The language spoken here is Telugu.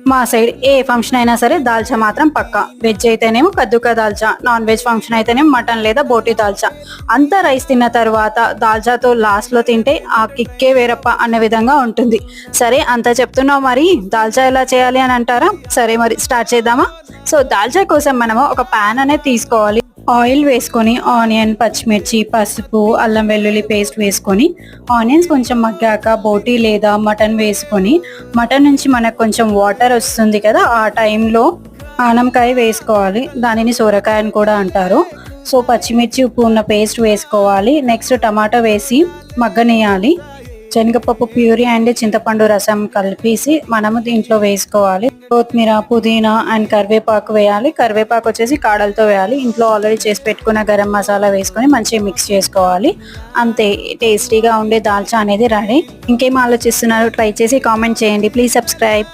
మా సైడ్ ఏ ఫంక్షన్ అయినా సరే దాల్చా మాత్రం పక్కా. వెజ్ అయితేనేమో కద్దుకా దాల్చా, నాన్ వెజ్ ఫంక్షన్ అయితేనేమో మటన్ లేదా బోటి దాల్చా. అంతా రైస్ తిన్న తర్వాత దాల్చాతో లాస్ట్ లో తింటే ఆ కిక్కే వేరప్ప అనే విధంగా ఉంటుంది. సరే అంతా చెప్తున్నావు, మరి దాల్చా ఎలా చేయాలి అని అంటారా? సరే మరి స్టార్ట్ చేద్దామా? సో దాల్చా కోసం మనము ఒక పాన్ అనేది తీసుకోవాలి. ఆయిల్ వేసుకొని ఆనియన్, పచ్చిమిర్చి, పసుపు, అల్లం వెల్లుల్లి పేస్ట్ వేసుకొని ఆనియన్స్ కొంచెం మగ్గాక బోటి లేదా మటన్ వేసుకొని, మటన్ నుంచి మనకు కొంచెం వాటర్ వస్తుంది కదా, ఆ టైంలో ఆనంకాయ వేసుకోవాలి. దానిని సొరకాయ అని కూడా అంటారు. సో పచ్చిమిర్చి, ఉప్పు ఉన్న పేస్ట్ వేసుకోవాలి. నెక్స్ట్ టమాటా వేసి మగ్గనియాలి. శనగపప్పు ప్యూరీ అండ్ చింతపండు రసం కలిపేసి మనము దీంట్లో వేసుకోవాలి. కొత్తిమీర, పుదీనా అండ్ కరివేపాకు వేయాలి. కరివేపాకు వచ్చేసి కాడలతో వేయాలి. ఇంట్లో ఆల్రెడీ చేసి పెట్టుకున్న గరం మసాలా వేసుకొని మంచిగా మిక్స్ చేసుకోవాలి. అంతే, టేస్టీగా ఉండే దాల్చా అనేది రెడీ. ఇంకేం ఆలోచిస్తున్నారు? ట్రై చేసి కామెంట్ చేయండి. Please subscribe.